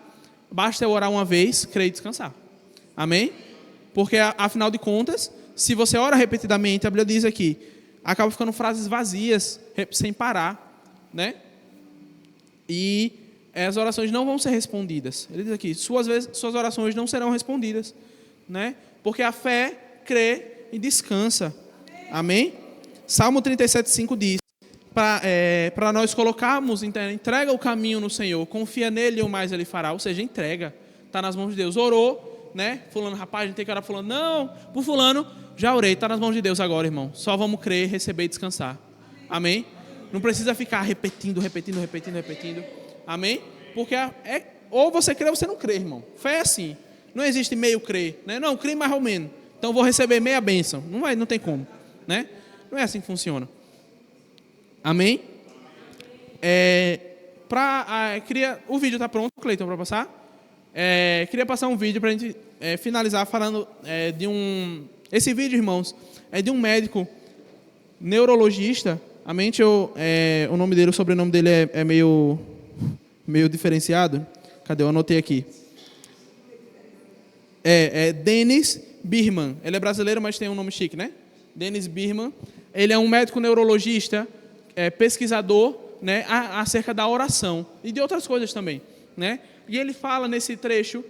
basta eu orar uma vez, crer e descansar. Amém? Porque, afinal de contas, se você ora repetidamente, a Bíblia diz aqui, acaba ficando frases vazias, sem parar, né? E as orações não vão ser respondidas. Ele diz aqui, suas orações não serão respondidas, né? Porque a fé crê e descansa. Amém? Salmo 37,5 diz, para nós colocarmos, entrega o caminho no Senhor, confia nele e o mais ele fará. Ou seja, entrega, está nas mãos de Deus. Orou, né? Fulano, rapaz, a gente tem que orar fulano. Não, por fulano, já orei, está nas mãos de Deus agora, irmão. Só vamos crer, receber e descansar. Amém? Não precisa ficar repetindo. Amém? Porque ou você crê ou você não crê, irmão. Fé é assim. Não existe meio crer, né? Não, crê mais ou menos. Então vou receber meia bênção. Não tem como, né? Não é assim que funciona. Amém? O vídeo está pronto, Cleiton, para passar? Queria passar um vídeo para a gente finalizar falando Esse vídeo, irmãos, é de um médico neurologista. Amém? O nome dele, o sobrenome dele é meio diferenciado. Cadê? Eu anotei aqui. Dennis Birman. Ele é brasileiro, mas tem um nome chique, né? Dennis Birman. Ele é um médico neurologista, pesquisador, né, acerca da oração e de outras coisas também, né? E ele fala nesse trecho,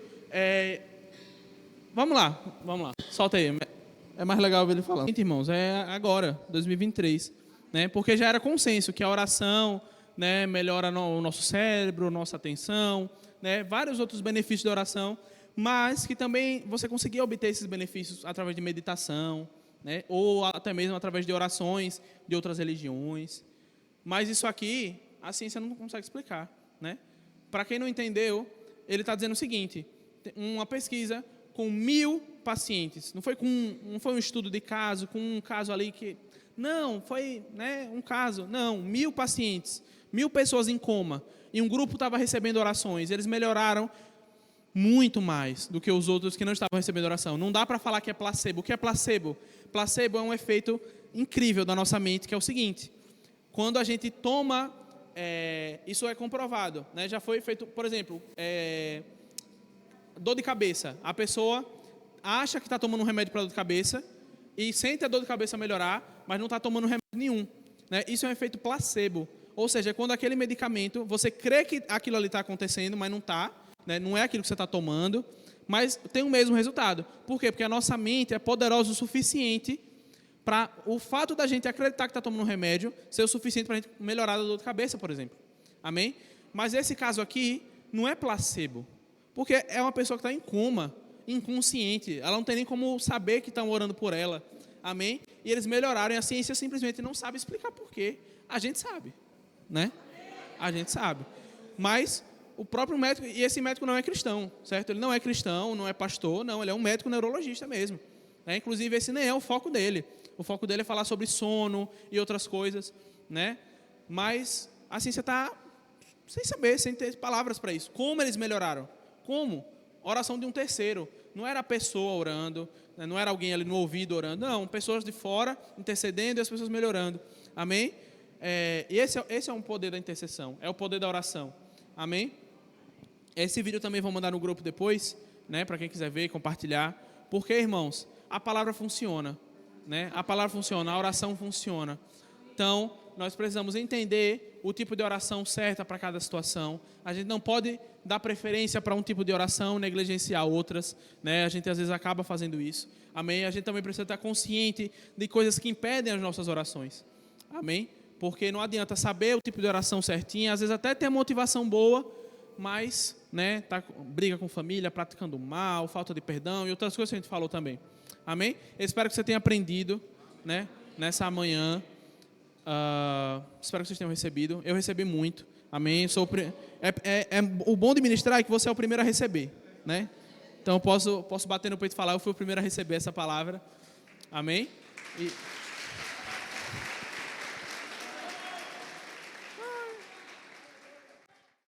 vamos lá, solta aí, é mais legal ver ele falando. Gente, irmãos, agora, 2023, né? Porque já era consenso que a oração, né, melhora o nosso cérebro, nossa atenção, né, vários outros benefícios da oração, mas que também você conseguia obter esses benefícios através de meditação, né, ou até mesmo através de orações de outras religiões. Mas isso aqui, a ciência não consegue explicar, né? Para quem não entendeu, ele está dizendo o seguinte: uma pesquisa com 1.000 pacientes, não foi um estudo de caso, com um caso ali que... Não, foi, né, um caso. Não, 1.000 pacientes, 1.000 pessoas em coma, e um grupo estava recebendo orações. Eles melhoraram muito mais do que os outros que não estavam recebendo oração. Não dá para falar que é placebo. O que é placebo? Placebo é um efeito incrível da nossa mente, que é o seguinte: quando a gente toma, isso é comprovado, né? Já foi feito, por exemplo, dor de cabeça. A pessoa acha que está tomando um remédio para dor de cabeça e sente a dor de cabeça melhorar, mas não está tomando remédio nenhum, né? Isso é um efeito placebo. Ou seja, quando aquele medicamento, você crê que aquilo ali está acontecendo, mas não está, né? Não é aquilo que você está tomando, mas tem o mesmo resultado. Por quê? Porque a nossa mente é poderosa o suficiente para o fato da gente acreditar que está tomando um remédio ser o suficiente para a gente melhorar a dor de cabeça, por exemplo. Amém? Mas esse caso aqui não é placebo, porque é uma pessoa que está em coma, inconsciente. Ela não tem nem como saber que estão orando por ela. Amém? E eles melhoraram, e a ciência simplesmente não sabe explicar por quê. A gente sabe, né? A gente sabe. Mas o próprio médico, e esse médico não é cristão, certo? Ele não é cristão, não é pastor, não, ele é um médico neurologista mesmo, né? Inclusive, esse nem é o foco dele. O foco dele é falar sobre sono e outras coisas, né? Mas a ciência está sem saber, sem ter palavras para isso. Como eles melhoraram? Como? Oração de um terceiro. Não era a pessoa orando, né? Não era alguém ali no ouvido orando. Não, pessoas de fora intercedendo e as pessoas melhorando. Amém? E esse é um poder da intercessão. É o poder da oração. Amém? Esse vídeo também vou mandar no grupo depois, né? Para quem quiser ver, compartilhar. Porque, irmãos, a palavra funciona, né? A palavra funciona, a oração funciona. Então, nós precisamos entender o tipo de oração certa para cada situação. A gente não pode dar preferência para um tipo de oração, negligenciar outras, né? A gente às vezes acaba fazendo isso. Amém? A gente também precisa estar consciente de coisas que impedem as nossas orações. Amém? Porque não adianta saber o tipo de oração certinha, às vezes até ter motivação boa, mas, né, briga com família, praticando mal, falta de perdão e outras coisas que a gente falou também. Amém? Eu espero que você tenha aprendido, né, nessa manhã. Espero que vocês tenham recebido. Eu recebi muito. Amém? O bom de ministrar é que você é o primeiro a receber, né? Então eu posso bater no peito e falar: eu fui o primeiro a receber essa palavra. Amém?